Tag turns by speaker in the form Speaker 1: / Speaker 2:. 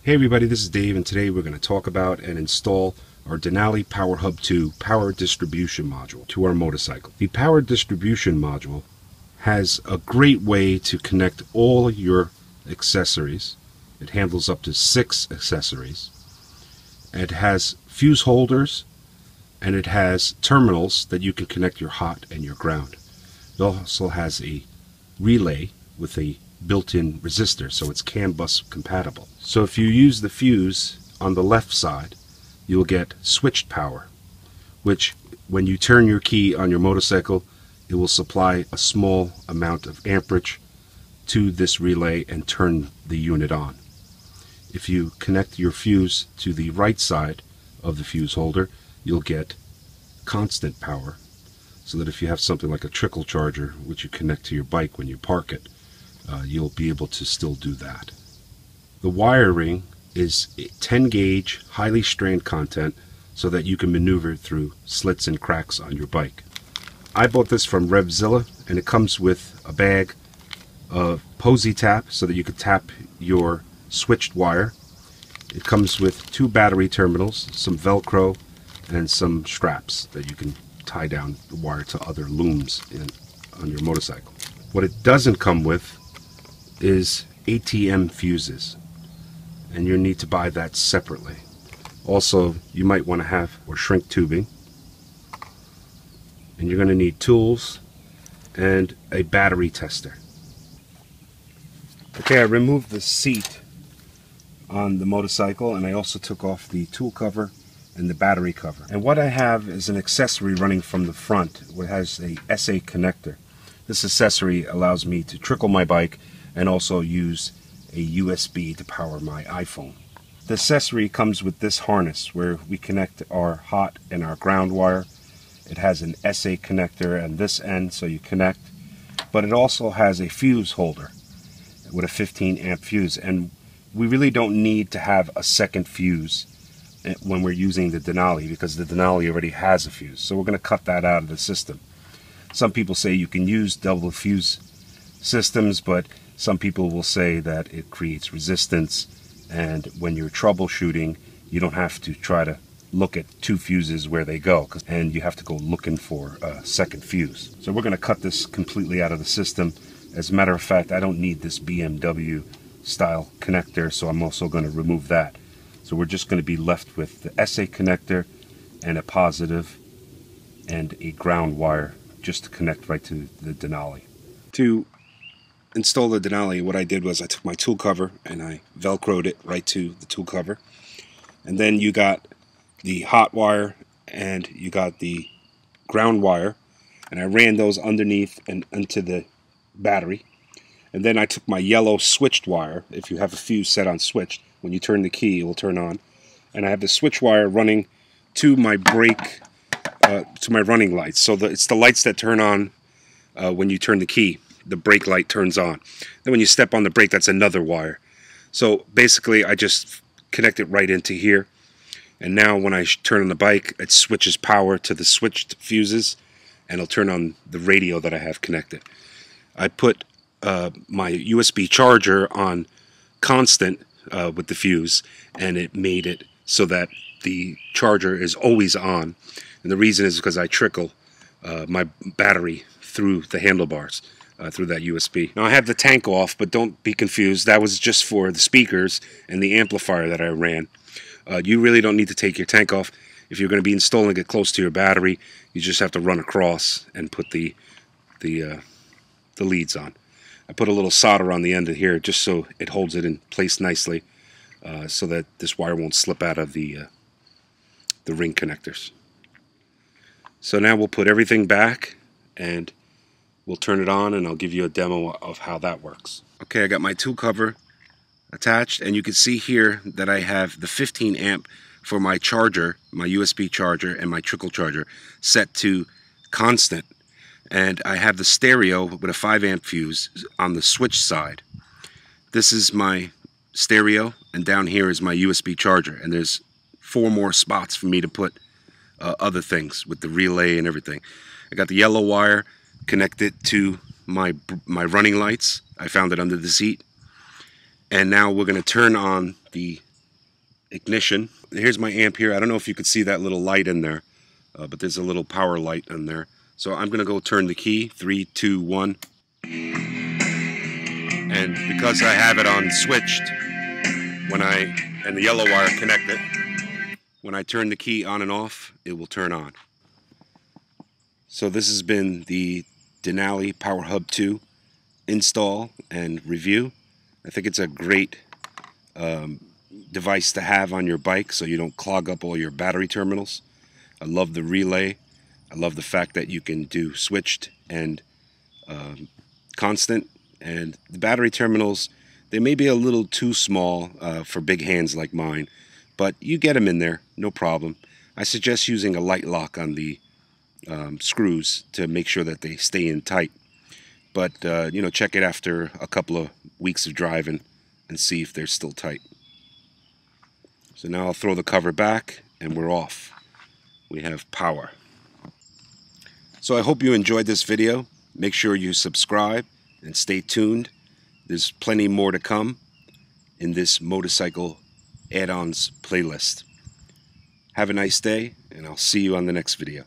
Speaker 1: Hey everybody, this is Dave, and today we're going to talk about and install our Denali PowerHub2 power distribution module to our motorcycle. The power distribution module has a great way to connect all your accessories. It handles up to 6 accessories. It has fuse holders, and it has terminals that you can connect your hot and your ground. It also has a relay with a built-in resistor, so it's CAN bus compatible. So if you use the fuse on the left side, you'll get switched power, which when you turn your key on your motorcycle, it will supply a small amount of amperage to this relay and turn the unit on. If you connect your fuse to the right side of the fuse holder, you'll get constant power, so that if you have something like a trickle charger which you connect to your bike when you park it, you'll be able to still do that. The wiring is 10 gauge, highly strained content, so that you can maneuver through slits and cracks on your bike. I bought this from Revzilla, and it comes with a bag of posy tap so that you can tap your switched wire. It comes with 2 battery terminals, some Velcro, and some straps that you can tie down the wire to other looms on your motorcycle. What it doesn't come with is ATM fuses, and you need to buy that separately. Also, you might want to have or shrink tubing, and you're going to need tools and a battery tester. Okay, I removed the seat on the motorcycle, and I also took off the tool cover and the battery cover. And what I have is an accessory running from the front, which has a SA connector. This accessory allows me to trickle my bike and also use a USB to power my iPhone. The accessory comes with this harness where we connect our hot and our ground wire. It has an SA connector on this end, so you connect, but it also has a fuse holder with a 15 amp fuse, and we really don't need to have a second fuse when we're using the Denali, because the Denali already has a fuse, so we're going to cut that out of the system. Some people say you can use double fuse systems, but some people will say that it creates resistance, and when you're troubleshooting, you don't have to try to look at 2 fuses where they go, and you have to go looking for a second fuse. So we're going to cut this completely out of the system. As a matter of fact, I don't need this BMW style connector, so I'm also going to remove that. So we're just going to be left with the SA connector and a positive and a ground wire just to connect right to the Denali. To install the Denali, what I did was I took my tool cover and I velcroed it right to the tool cover, and then you got the hot wire and you got the ground wire, and I ran those underneath and into the battery. And then I took my yellow switched wire. If you have a fuse set on switched, when you turn the key it will turn on, and I have the switch wire running to my brake, to my running lights. So it's the lights that turn on when you turn the key. The brake light turns on. Then when you step on the brake, that's another wire. So basically I just connect it right into here, and now when I turn on the bike, it switches power to the switched fuses, and it'll turn on the radio that I have connected. I put my USB charger on constant with the fuse, and it made it so that the charger is always on, and the reason is because I trickle my battery through the handlebars. Through that USB. Now I have the tank off, but don't be confused. That was just for the speakers and the amplifier that I ran. You really don't need to take your tank off. If you're going to be installing it close to your battery, you just have to run across and put the leads on. I put a little solder on the end of here just so it holds it in place nicely, so that this wire won't slip out of the ring connectors. So now we'll put everything back and we'll turn it on, and I'll give you a demo of how that works. Okay, I got my tool cover attached, and you can see here that I have the 15 amp for my charger, my USB charger, and my trickle charger set to constant. And I have the stereo with a 5 amp fuse on the switch side. This is my stereo, and down here is my USB charger, and there's 4 more spots for me to put other things with the relay and everything. I got the yellow wire connected to my running lights. I found it under the seat. And now we're going to turn on the ignition. Here's my amp here. I don't know if you could see that little light in there, but there's a little power light in there. So I'm going to go turn the key, 3, 2, 1. And because I have it on switched, and the yellow wire connected, when I turn the key on and off, it will turn on. So this has been the Denali PowerHub2 install and review. I think it's a great device to have on your bike so you don't clog up all your battery terminals. I love the relay. I love the fact that you can do switched and constant. And the battery terminals, they may be a little too small for big hands like mine, but you get them in there, no problem. I suggest using a light lock on the screws to make sure that they stay in tight. But, you know, check it after a couple of weeks of driving and see if they're still tight. So now I'll throw the cover back and we're off. We have power. So I hope you enjoyed this video. Make sure you subscribe and stay tuned. There's plenty more to come in this motorcycle add-ons playlist. Have a nice day, and I'll see you on the next video.